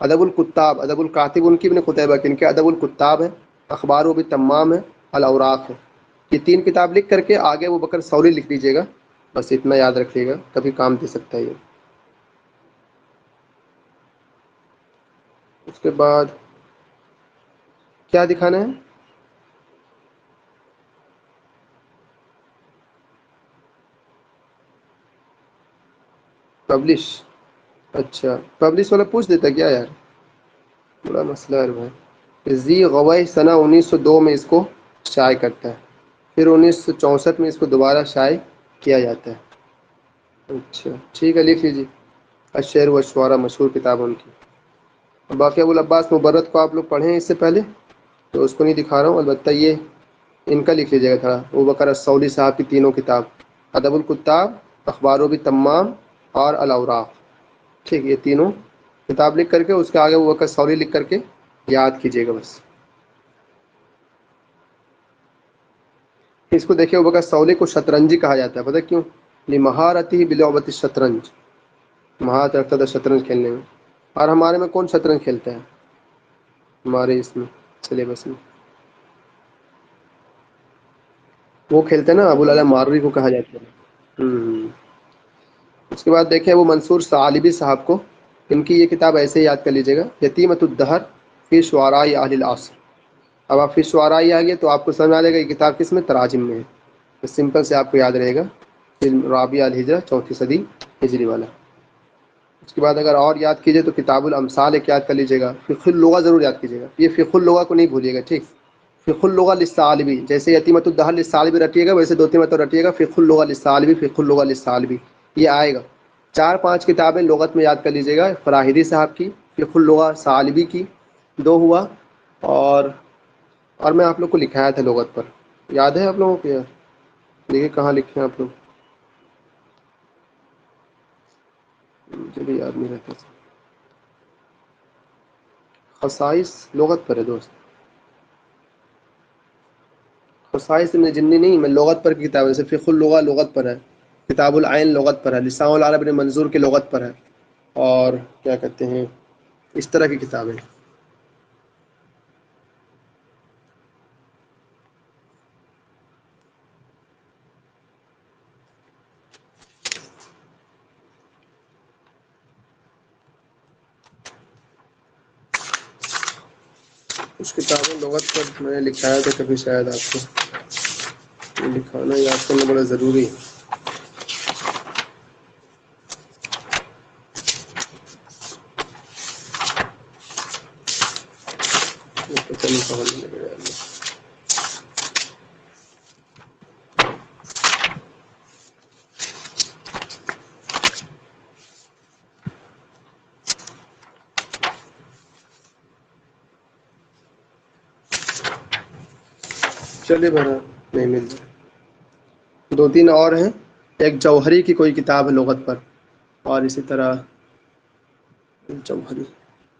ادب الکتاب، ادب الکاتب ان کی ابن قتیبہ کی، ان کے ادب الکتاب ہے، اخبار و بالتمام ہے، الاوراق ہے. یہ 3 کتاب لکھ کر کے آگے ابو بکر ثوری لکھ لیجیے گا، بس اتنا یاد رکھیے گا، کبھی کام دے سکتا ہے یہ. اس کے بعد کیا دکھانا ہے؟ پبلش. اچھا پبلش والا پوچھ دیتا کیا یار، بڑا مسئلہ ہے بھائی. ذی غوی سنہ 1902 میں اس کو شائع کرتا ہے، پھر 1964 میں اس کو دوبارہ شائع کیا جاتا ہے. اچھا ٹھیک ہے لکھ لیجیے. الشعر والشعراء مشہور کتاب ان کی. باقی ابو العباس مبرد کو آپ لوگ پڑھیں اس سے پہلے، تو اس کو نہیں دکھا رہا ہوں. البتہ یہ ان کا لکھ لیجیے گا تھوڑا، ابو بکر الثوری صاحب کی تینوں کتاب، ادب الکتاب، اخبار و بالتمام اور الاوراق. ٹھیک، یہ تینوں کتاب لکھ کر کے اس کے آگے ابو بکر الثوری لکھ کر کے یاد کیجیے گا بس. اس کو دیکھیے ابو بکر الثوری کو شطرنجی کہا جاتا ہے، پتہ کیوں؟ لمہارتہ بلعبۃ الشطرنج، مہارت رکھتا تھا شطرنج کھیلنے میں. اور ہمارے میں کون شطرنج کھیلتا ہے ہمارے اس میں سلیبس میں؟ وہ کھیلتے ہیں نا، ابو العلا ماروی کو کہا جاتا ہے. اس کے بعد دیکھیں وہ منصور ثعالبی صاحب کو، ان کی یہ کتاب ایسے ہی یاد کر لیجیے گا، یتیمۃ الدہر فی شعراء اہل العصر. اب آپ فی شعراء آ گئے تو آپ کو سمجھ آ جائے گا یہ کتاب کس میں؟ تراجم میں ہے. تو سمپل سے آپ کو یاد رہے گا، رابعہ الہجرہ 4 صدی ہجری والا. اس کے بعد اگر اور یاد کیجئے تو کتاب الامثال ایک یاد کر لیجیے گا. فقہ اللغہ ضرور یاد کیجیے گا، یہ فقہ اللغہ کو نہیں بھولیے گا. ٹھیک، فقہ اللغہ للثعلبی، جیسے یتیمۃ الدہر للثعلبی رٹیے گا ویسے 2-3 مرتبہ رٹیے گا فقہ اللغہ للثعلبی، فقہ اللغہ للثعلبی، یہ آئے گا. 4-5 کتابیں لغت میں یاد کر لیجیے گا، فراہیدی صاحب کی، فقہ اللغہ ثعلبی کی 2 ہوا، اور میں آپ لوگ کو لکھایا تھا لغت پر، یاد ہے آپ لوگوں کو؟ یار دیکھیے کہاں لکھے ہیں آپ لوگ، مجھے بھی یاد نہیں رہتا. خصائص لغت پر ہے دوست، خصائص میں جنی نہیں، میں لغت پر کی کتاب ہے. جیسے فقہ اللغہ لغت پر ہے، کتاب العین لغت پر ہے، لسان العرب ابن منظور کی لغت پر ہے، اور کیا کہتے ہیں اس طرح کی کتابیں. کچھ کتابیں لغت پر میں نے لکھایا تھا کبھی، شاید آپ کو لکھانا یاد کرنا بڑا ضروری ہے. پتہ نہیں کہاں لگے گا. چلیے بہرحال نہیں مل جائے. 2-3 اور ہیں، ایک جوہری کی کوئی کتاب ہے لغت پر، اور اسی طرح جوہری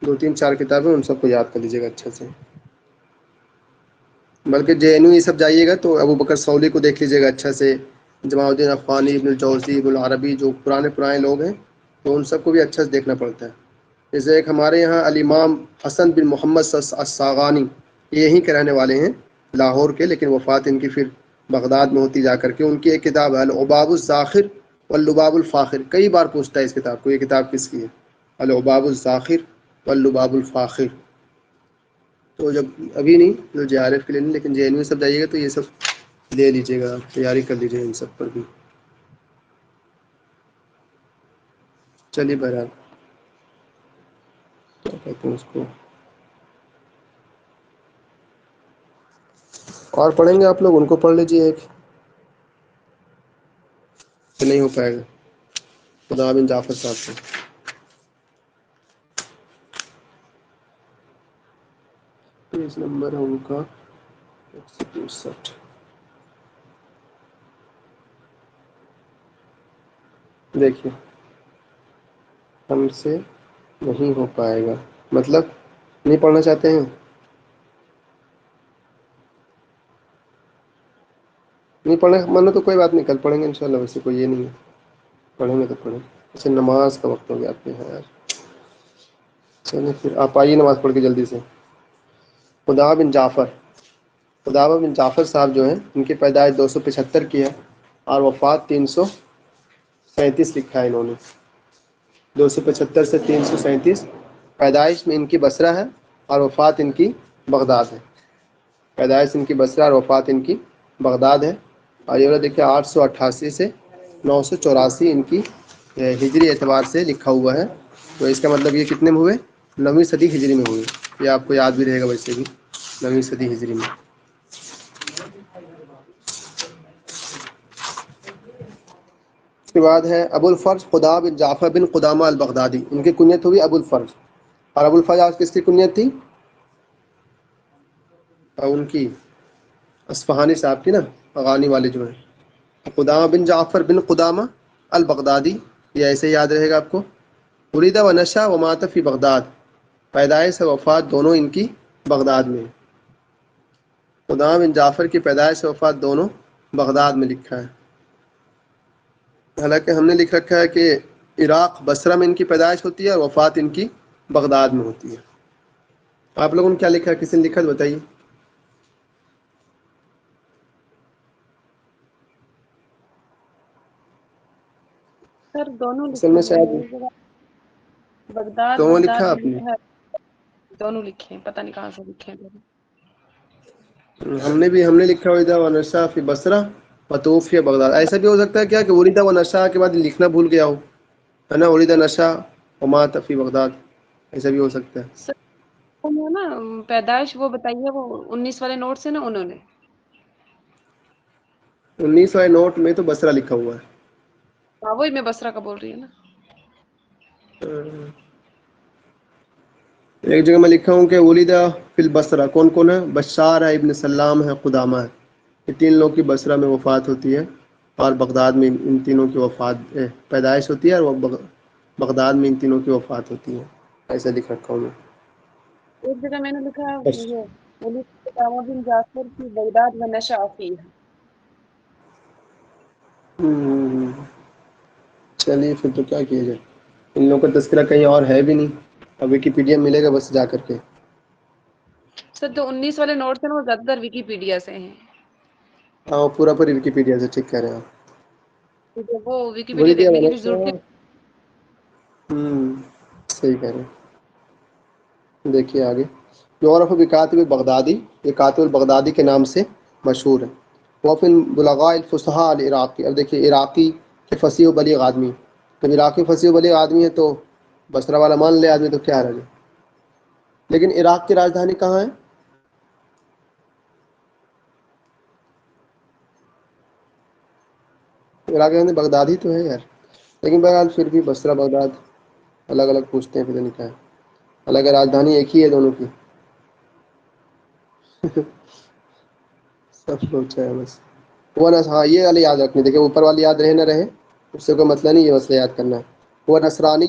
2-3-4 کتابیں، ان سب کو یاد کر لیجیے گا اچھا سے. بلکہ JNU یہ سب جائیے گا تو ابو بکر ثوری کو دیکھ لیجیے گا اچھا سے، جمال الدین افغانی، ابن الجوزی، ابن العربی، جو پرانے لوگ ہیں تو ان سب کو بھی اچھا سے دیکھنا پڑتا ہے. جیسے ایک ہمارے یہاں الامام حسن بن محمد الصاغانی، یہیں کے رہنے والے ہیں لاہور کے، لیکن وفات ان کی پھر بغداد میں ہوتی جا کر کے. ان کی ایک کتاب ہے العباب الزاخر واللباب الفاخر، کئی بار پوچھتا ہے اس کتاب کو، یہ کتاب کس کی ہے؟ العباب الزاخر واللباب الفاخر. تو جب ابھی نہیں جو JRF کے لیے نہیں، لیکن JNU سب جائیے گا تو یہ سب لے لیجیے گا، تیاری کر لیجیے گا ان سب پر بھی. چلیے بہرحال کیا کہتے ہیں اس کو، اور پڑھیں گے آپ لوگ، ان کو پڑھ لیجیے ایک، کہ نہیں ہو پائے گا. خدا بن جعفر صاحب سے پیج نمبر ہے ان کا 163. دیکھیے ہم سے نہیں ہو پائے گا مطلب نہیں پڑھنا چاہتے ہیں، نہیں پڑھنے من ہے تو کوئی بات نہیں، کل پڑھیں گے انشاءاللہ. ویسے کوئی یہ نہیں ہے، پڑھیں گے تو پڑھیں. اچھا نماز کا وقت ہو گیا آپ کے یہاں یار. چلیے پھر آپ آئیے نماز پڑھ کے جلدی سے. قدامہ بن جعفر صاحب جو ہیں ان کی پیدائش 275 کی ہے اور وفات 337 لکھا ہے انہوں نے. 275 سے 337 پیدائش میں ان کی بصرہ ہے اور وفات ان کی بغداد ہے. پیدائش ان کی بصرہ اور وفات ان کی بغداد ہے. اور یہ دیکھیں 888 سے 984 ان کی ہجری اعتبار سے لکھا ہوا ہے. تو اس کا مطلب یہ کتنے میں ہوئے؟ 9ویں صدی ہجری میں ہوئے. یہ آپ کو یاد بھی رہے گا ویسے بھی 9ویں صدی ہجری میں. اس کے بعد ہے ابو الفرج قدامہ بن جعفر بن قدامہ البغدادی. ان کی کنیت ہوئی ابو الفرج. اور ابو الفرج آج کس کی کنیت تھی؟ اور ان کی اصفہانی صاحب کی نا، اغانی والے جو ہیں. قدامہ بن جعفر بن قدامہ البغدادی، یہ ایسے یاد رہے گا آپ کو. ولد و نشا و مات فی بغداد. پیدائش و وفات دونوں ان کی بغداد میں. قدامہ بن جعفر کی پیدائش و وفات دونوں بغداد میں لکھا ہے. حالانکہ ہم نے لکھ رکھا ہے کہ عراق بصرہ میں ان کی پیدائش ہوتی ہے اور وفات ان کی بغداد میں ہوتی ہے. آپ لوگوں نے کیا لکھا ہے؟ کسی نے لکھا تو بتائیے. سر دونوں اصل لکھے میں ہوئے شاید ہیں ایک جگہ بغداد دونوں بغداد لکھا بھی آپ نے. لکھا ہے. دونوں لکھے ہیں، پتہ نہیں کہاں سے لکھے ہیں دونوں. ہم نے لکھا ہوا تھا ونشا فی بصرہ وتوفی بغداد. ایسا بھی ہو سکتا ہے کیا کہ ولد و نشا کے بعد لکھنا بھول گیا ہو، ہے نا. ولد نشا ومات فی بغداد، ایسا بھی ہو سکتا ہے. سر وہ نا پیدائش وہ بتائیے، وہ 19 والے نوٹ سے نا انہوں نے. 19 والے نوٹ میں تو بصرہ لکھا ہوا ہے. ہاں وہی میں بصرہ کا بول رہی ہوں نا. ایک جگہ میں لکھا ہوں کہ ولدہ فی البصرہ. کون کون ہے؟ بشار ہے، ابن سلام ہے، قدامہ ہے. یہ 3 لوگ کی بصرہ میں وفات ہوتی ہے اور بغداد میں ان تینوں کی وفات پیدائش ہوتی ہے اور وہ بغداد میں ان تینوں کی وفات ہوتی ہے. ایسا لکھ رکھا ہوں میں. ایک جگہ میں نے لکھا بس یہ ولید قدامہ بن جعفر کی بغداد و نشأ فیہ. چلیے پھر تو کیا کیا جائے. ان لوگوں کا تذکرہ کہیں اور ہے بھی نہیں. اب ویکیپیڈیا ملے گا بس جا کر کے. سر جو 19 والے نوٹ تھے نا وہ زیادہ تر ویکیپیڈیا سے ہیں. ہاں پورا ویکیپیڈیا سے. ٹھیک کہہ رہے ہیں آپ. وہ ویکیپیڈیا دیکھنے کی بھی ضرورت ہے. صحیح کہہ رہے ہیں. دیکھیے آگے. یعرف بکاتب بغدادی، یہ کاتب البغدادی کے نام سے مشہور ہے. وفی بلغاء الفصحاء العراقی. اب دیکھیے عراقی کے فصیح و بلیغ آدمی. جب عراقی فصیح و بلیغ آدمی ہے تو بصرہ والا مان لے آدمی تو کیا رہے. لیکن عراق کی راجدھانی کہاں ہے؟ عراق میں بغداد ہی تو ہے یار. لیکن بہرحال پھر بھی بصرہ بغداد الگ الگ پوچھتے ہیں. پھر نکلا ہے حالانکہ راجدھانی ایک ہی ہے دونوں کی. سب لوچا ہے بس. وہ ہاں یہ والی یاد رکھنی. دیکھیں اوپر والی یاد رہے نہ رہے اس سے کوئی مسئلہ نہیں. یہ مسئلہ یاد کرنا ہے. وہ نصرانی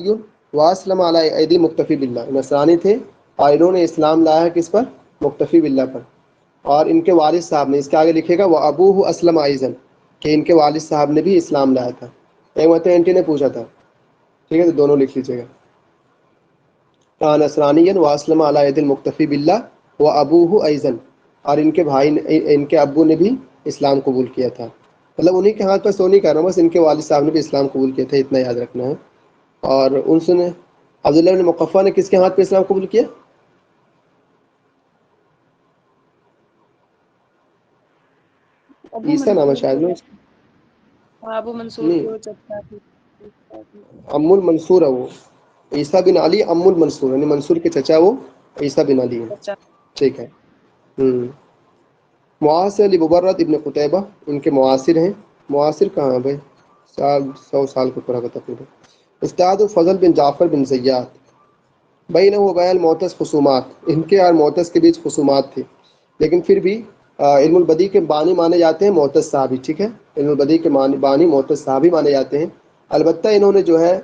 واسلم علی ایدی مکتفی باللہ. نصرانی تھے اور انہوں نے اسلام لایا ہے کس پر؟ مکتفی باللہ پر. اور ان کے والد صاحب نے، اس کے آگے لکھے گا وہ ابوہ اسلم ایضا، کہ ان کے والد صاحب نے بھی اسلام لایا تھا. ایک مرتبہ اینٹی نے پوچھا تھا. ٹھیک ہے تو دونوں لکھ لیجیے گا. نصرانیا واسلم علی ید المکتفی باللہ و ابوہ ایضا. اور ان کے بھائی ان کے ابو نے بھی اسلام قبول کیا تھا. مطلب انہیں کے ہاتھ پر سو نہیں کر رہا ہوں، بس ان کے والد صاحب نے بھی اسلام قبول کیا تھا، اتنا یاد رکھنا ہے. اور ان سے نے عبداللہ بن مقفع نے کس کے ہاتھ پہ اسلام قبول کیا؟ ابو عیسیٰ نام ہے منصور شاید کو. میں. ہاں ابو منصور نہیں، کو چچا تھی. ام المنصور ہے وہ. عیسیٰ بن علی ام المنصور، یعنی منصور کے چچا وہ عیسیٰ بن علی ہیں. چچا. ٹھیک ہے. معاصر لمبرد ابن قتیبہ ان کے معاصر ہیں. معاصر کہاں ہے بھائی؟ 100 سال کو پورا کا تقریبا. استاد فضل بن جعفر بن زیاد. بینہ و بین معتز خصومات. ان کے اور معتز کے بیچ خصومات تھی، لیکن پھر بھی علم البدی کے بانی مانے جاتے ہیں معتز صاحب. ٹھیک ہے، علم البدی کے بانی معتز صاحب مانے جاتے ہیں. البتہ انہوں نے جو ہے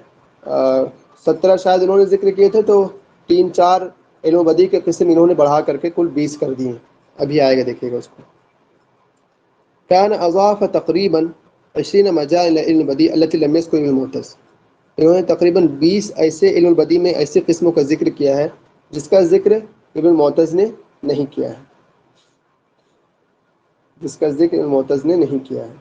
17 شاید انہوں نے ذکر کیے تھے، تو 3-4 علم بدی کے قسم انہوں نے بڑھا کر کے کل 20 کر دیے. ابھی آئے گا دیکھیے گا اس کو. كان اضاف تقریبا 20 مجال الى العلم البديع التي لم يذكر المعتز. انہوں نے تقریباً 20 ایسے علم البدی میں ایسی قسموں کا ذکر کیا ہے جس کا ذکر ابن معتز نے نہیں کیا ہے، جس کا ذکر ابن معتز نے نہیں کیا ہے۔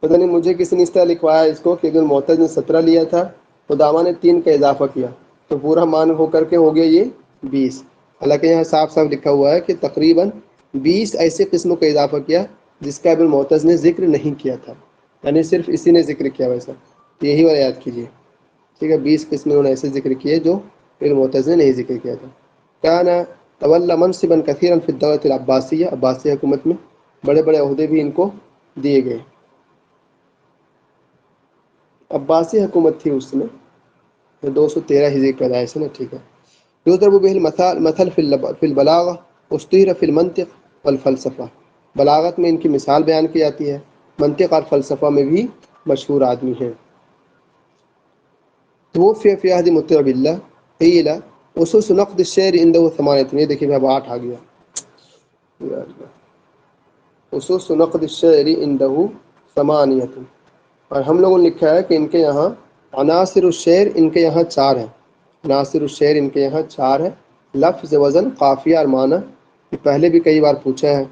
پتہ نہیں مجھے کسی نے اس طرح لکھوایا اس کو کہ ابن معتز نے 17 لیا تھا، قدامہ نے 3 کا اضافہ کیا، تو پورا مان ہو کر کے ہو گیا یہ 20۔ حالانکہ یہاں صاف صاف لکھا ہوا ہے کہ تقریباً 20 ایسے قسموں کا اضافہ کیا جس کا ابن معتز نے ذکر نہیں کیا تھا، یعنی صرف اسی نے ذکر کیا ویسا، یہی والا یاد کیجیے، ٹھیک ہے۔ 20 قسمیں انہوں نے ایسے ذکر کیے جو ابن معتز نے نہیں ذکر کیا تھا۔ کانا تولا منصبا کثیرا فی الدولۃ العباسیہ، عباسی حکومت میں بڑے بڑے عہدے بھی ان کو دیے گئے۔ عباسی حکومت تھی اس میں، 213 ہجری کی پیدائش ہے نا، ٹھیک ہے۔ یضرب به المثل فی البلاغہ اشتہر فی المنطق والفلسفہ، بلاغت میں ان کی مثال بیان کی جاتی ہے، منطق اور فلسفہ میں بھی مشہور آدمی ہیں۔ توفی فی عہد مطیع باللہ قیل اسس نقد الشعر عنده 8، یہ دیکھیے اب 8 آ گیا، اسس نقد الشعر عنده 8، اور ہم لوگوں نے لکھا ہے کہ ان کے یہاں عناصر الشعر ان کے یہاں 4 ہیں، عناصر الشعر ان کے یہاں 4 ہے، لفظ، وزن، قافیہ اور معنی۔ یہ پہلے بھی کئی بار پوچھا ہے،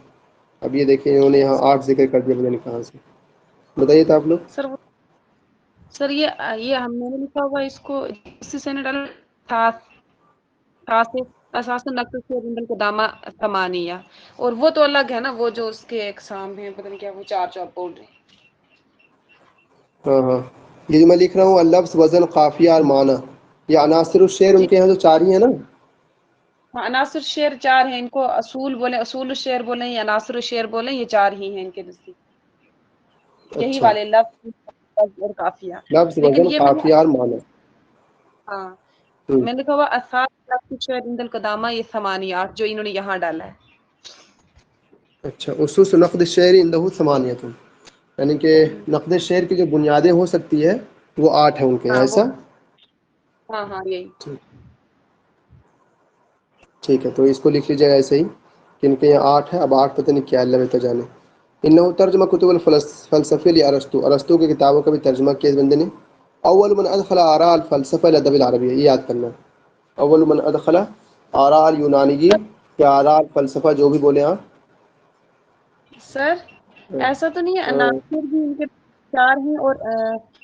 اب یہ دیکھیں انہوں نے یہاں 8 ذکر کر دیا، پتہ نہیں کہاں سے، بتائیے تو آپ لوگ۔ سر یہ ہم نے لکھا ہوا اس کو اسی سے نے ڈالا تھا سے اساس نقد الشعر عند القدامى 8، اور وہ تو الگ ہے نا، وہ جو اس کے اقسام ہیں پتہ نہیں کیا، وہ 4 بول رہے ہیں۔ ہاں ہاں، یہ جو میں لکھ رہا ہوں اللفظ، وزن، قافیہ اور معنی، یہ عناصر الشعر ان جی کے یہاں تو 4 ہی ہیں نا۔ ہاں، عناصر شعر 4 ہیں، ان کو اصول بولیں، اصول الشعر بولیں یا عناصر الشعر بولیں، یہ 4 ہی ہیں ان کے نزدیک، یہی اچھا، والے لفظ اور قافیہ۔ لفظ، لیکن وزن، یہ میں نے، قافیہ اور معنی۔ ہاں ہوں، میں نے لکھا ہوا اساس نقد الشعر عند القدامى، یہ 8 جو انہوں نے یہاں ڈالا ہے۔ اچھا، اسس نقد الشعر عنده 8، یعنی کہ نقد شعر کی جو بنیادیں ہو سکتی ہے وہ 8 ہیں ان کے یہاں، ہاں وہ، ایسا؟ ہاں یہی۔ ٹھیک ہے، تو اس کو لکھ لیجیے گا ایسے ہی کہ ان کے یہاں 8 ہے، اب 8 پتہ نہیں کیا، اللہ بہتر جانے۔ انہو ترجمہ کتب الفلسفہ لارسطو، ارسطو کی کتابوں کا بھی ترجمہ کیا اس بندے نے۔ اول من ادخل آراء الفلسفہ الى الادب العربی، یہ یاد کرنا ہے، اول من ادخل آراء الیونانیین، کہ آراء الفلسفہ جو بھی بولے آپ۔ سر ایسا تو نہیں ہے، عناصر بھی ان کے 4 ہیں اور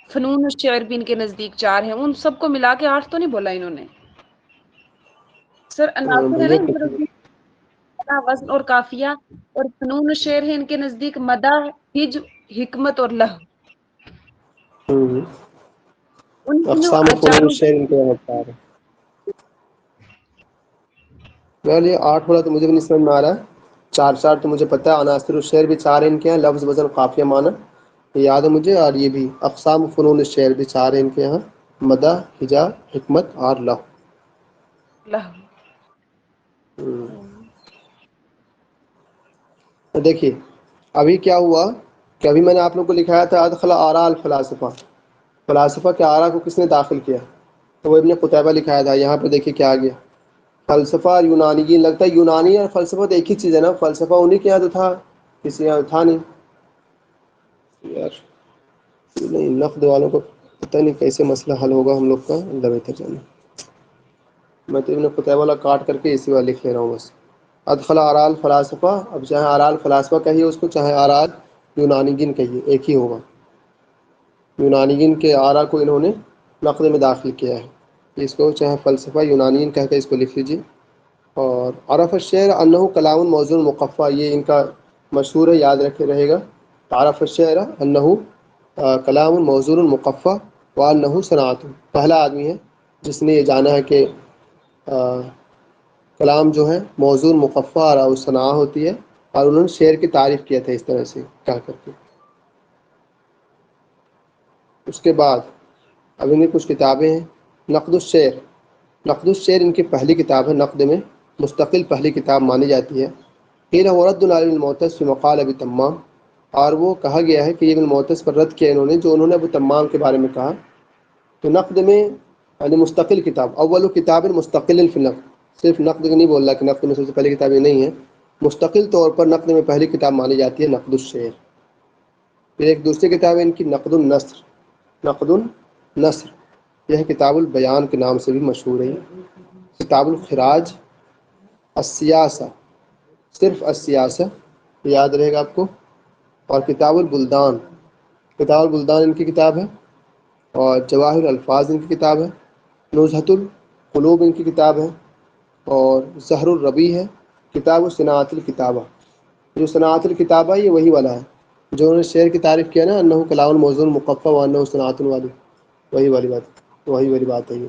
فنون الشعر بھی ان کے نزدیک 4 ہیں، ان سب کو ملا کے 8 تو نہیں بولا انہوں نے سر۔ عناصر ہے نا بھیا ان کے نزدیک وزن اور قافیہ، اور فنون الشعر ہے ان کے نزدیک مدح، ہج، حکمت اور لہو۔ ان کی جو اقسام فنون چاروں، الشعر ان کے یہاں 4 ہے۔ یہ 8 والا تو مجھے بھی نہیں سمجھ میں آ رہا ہے، 4 تو مجھے پتہ ہے، عناصر الشعر بھی 4 ان کے یہاں، لفظ، وزن، قافیہ، معنی، یہ یاد ہے مجھے، اور یہ بھی اقسام فنون الشعر بھی 4 ہیں ان کے یہاں، مدح، ہجا، حکمت اور لہو۔ دیکھیے ابھی کیا ہوا کہ ابھی میں نے آپ لوگ کو لکھایا تھا ادخل آراء الفلاسفہ، فلاسفہ کے آراء کو کس نے داخل کیا، تو وہ ابن قتیبہ لکھایا تھا۔ یہاں پہ دیکھیے کیا آ گیا، فلسفہ اور یونانیین، لگتا ہے یونانی اور فلسفہ تو ایک ہی چیز ہے نا، فلسفہ انہی کے یہاں تو تھا، کسی یہاں تھا نہیں یار، نہیں نقد والوں کو پتہ نہیں کیسے مسئلہ حل ہوگا ہم لوگ کا، اللہ بہتر جانے۔ میں تو ابن قتیبہ والا کاٹ کر کے اسی والا لکھ لے رہا ہوں بس، ادخل آراء الفلاسفہ، اب چاہے آراء الفلاسفہ کہیے اس کو، چاہے آراء یونانیین کہیے، ایک ہی ہوگا۔ یونانیین کے آراء کو انہوں نے نقد میں داخل کیا ہے، اس کو چاہے فلسفہ یونانیین کہہ کے اس کو لکھ لیجیے۔ اور عرف الشعر انہ کلام موزون مقفع، یہ ان کا مشہور ہے، یاد رکھے رہے گا، عرف الشعر انہ کلام موزون مقفع وانہ صنعت، پہلا آدمی ہے جس نے یہ جانا ہے کہ کلام جو ہے موزون مقفع اور صنع ہوتی ہے، اور انہوں نے شعر کی تعریف کیا تھا اس طرح سے کہہ کر کے۔ اس کے بعد اب ان کی کچھ کتابیں ہیں، نقد الشعر، نقد الشعر ان کی پہلی کتاب ہے، نقد میں مستقل پہلی کتاب مانی جاتی ہے۔ قیل هو رد علی المعتز فی مقال ابی تمام، اور وہ کہا گیا ہے کہ یہ ابن معتز پر رد کیا انہوں نے جو انہوں نے ابو تمام کے بارے میں کہا۔ تو نقد میں یعنی مستقل کتاب، اول کتاب مستقل فی النقد، صرف نقد نہیں بول رہا کہ نقد میں سب سے پہلی کتاب یہ نہیں ہے، مستقل طور پر نقد میں پہلی کتاب مانی جاتی ہے نقد الشعر۔ پھر ایک دوسری کتاب ہے ان کی نقد النثر. نقد النثر یہ کتاب البیان کے نام سے بھی مشہور ہے. کتاب الخراج، السیاسہ صرف السیاسہ یاد رہے گا آپ کو. اور کتاب البلدان، کتاب البلدان ان کی کتاب ہے. اور جواہر الفاظ ان کی کتاب ہے. نزہۃ القلوب ان کی کتاب ہے. اور زہر الربیع ہے. کتاب صناعت الکتابہ، جو صناعت الکتابہ یہ وہی والا ہے جو انہوں نے شعر کی تعریف کیا نا، انہ کلام الموزون مقفع و انہ صنعت والی، وہی والی بات ہے یہ.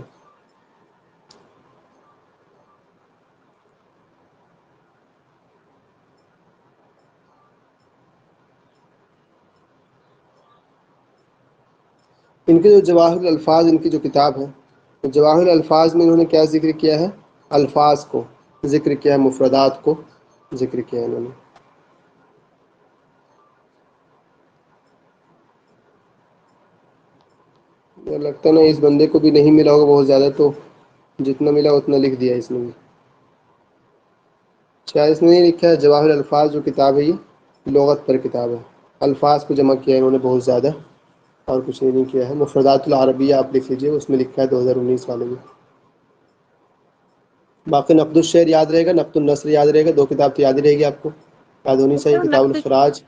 ان کے جو جواہر الفاظ ان کی جو کتاب ہے، جواہر الفاظ میں انہوں نے کیا ذکر کیا ہے؟ الفاظ کو ذکر کیا ہے، مفردات کو ذکر کیا ہے انہوں نے. مجھے لگتا ہے نا اس بندے کو بھی نہیں ملا ہوگا بہت زیادہ، تو جتنا ملا اتنا لکھ دیا اس نے بھی. شاید اس نے نہیں لکھا ہے جواہر الفاظ جو کتاب ہے یہ لغت پر کتاب ہے. الفاظ کو جمع کیا ہے انہوں نے بہت زیادہ، اور کچھ نہیں کیا ہے. مفردات العربیہ آپ لکھ لیجیے، اس میں لکھا ہے 2019 والے میں. باقی نقد الشعر یاد رہے گا، نقد النثر یاد رہے گا، دو کتاب تو یاد رہے گی آپ کو، یاد ہونی چاہیے. سر کتاب نقد الخراج.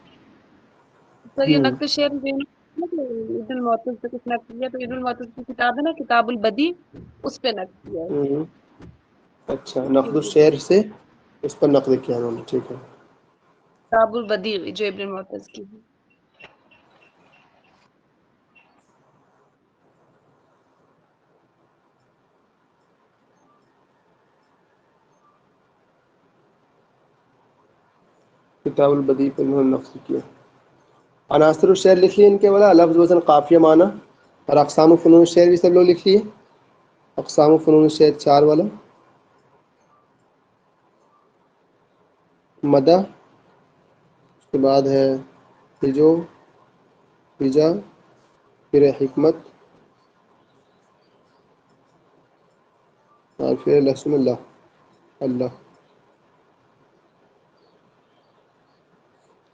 سر یہ نقد شعر عید المعتز پہ کچھ نقد کیا، تو عید المعتز کی کتاب ہے نا کتاب البدی، اس پہ نقد کیا ہے. اچھا، نقد الشعر سے اس پر نقد کیا انہوں نے، ٹھیک ہے. کتاب البدی جو ابن المعتز کی ہے. کتاب البدیع پر انہوں نے نقد کیا. عناصر الشعر لکھ لیے ان کے والا، لفظ وزن قافیہ معنی. اور اقسام و فنون الشعر بھی سب لوگ لکھ لیے. اقسام و فنون الشعر 4 والا. مدح، اس کے بعد ہے ہجو، ہجا، پھر حکمت، اور پھر لسم اللہ، اللہ.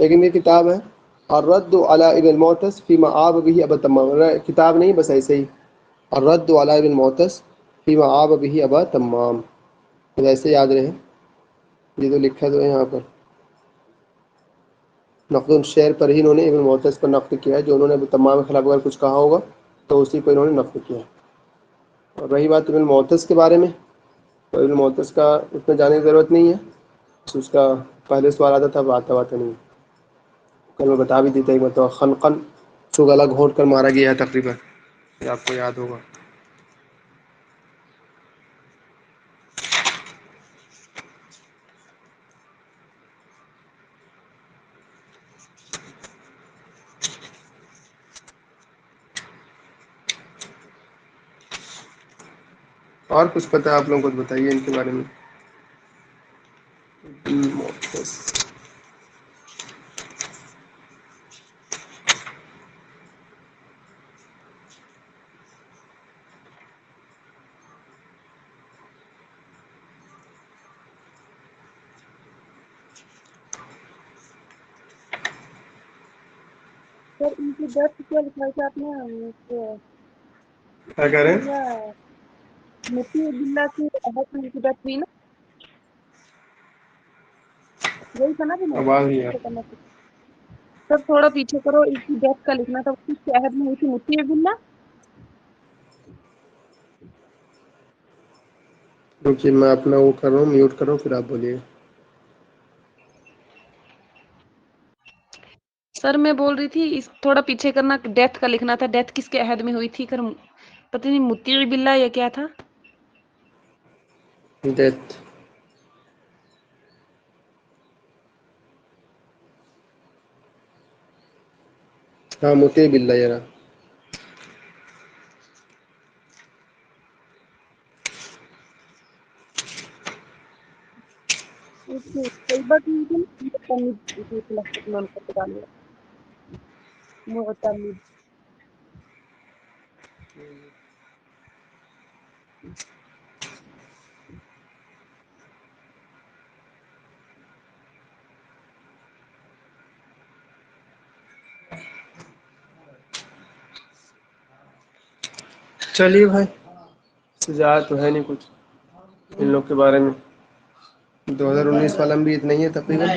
لیکن یہ کتاب ہے الرد علی ابن المعتز فیما آب به ابا تمام، کتاب نہیں بس ایسے ہی الرد علی ابن المعتز فیما آب به ابا تمام، ویسے یاد رہے. یہ تو لکھا تو ہے یہاں پر. نقد الشعر پر ہی انہوں نے ابن معتز پر نقد کیا ہے، جو انہوں نے ابو تمام کے خلاف اگر کچھ کہا ہوگا تو اسی پر انہوں نے نقد کیا. اور رہی بات ابن معتز کے بارے میں، تو ابن معتز کا اتنا جانے کی ضرورت نہیں ہے. اس کا پہلے سوال آتا تھا، اب آتا نہیں. کل میں بتا بھی دیتا ایک مرتبہ، خنقن جو گلا گھونٹ کر مارا گیا ہے تقریباً، یہ آپ کو یاد ہوگا. اور کچھ پتہ ہے آپ لوگوں کو تو بتائیے ان کے بارے میں. سر ان کی ڈیتھ کیا لکھا ہے آپ نے؟ کیا کہہ رہے ہیں؟ مفتی عبداللہ کی عہد میں ان کی ڈیتھ ہوئی نا، وہی تھا نا بھی آواز نہیں آ نہیں. سر تھوڑا پیچھے کرو، اس کی ڈیتھ کا لکھنا تھا، کس کے عہد میں ہوئی تھی؟ مفتی عبداللہ. رکیے میں اپنا وہ کر رہا ہوں، میوٹ کر رہا ہوں، پھر آپ بولیے. سر میں بول رہی تھی اس تھوڑا پیچھے کرنا، ڈیتھ کا لکھنا تھا، ڈیتھ کس کے عہد میں ہوئی تھی؟ پتہ نہیں مطیع باللہ یا کیا تھا. ڈیتھ ہاں مطیع باللہ یار. طیبہ کی معتمد. چلیے بھائی، سجایا تو ہے نہیں کچھ ان لوگ کے بارے میں. 2019 والا بھی اتنا ہی ہے تقریباً.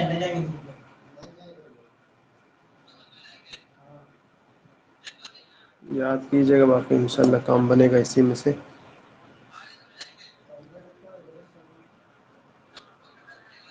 یاد کیجیے گا، باقی انشاءاللہ کام بنے گا اسی میں سے.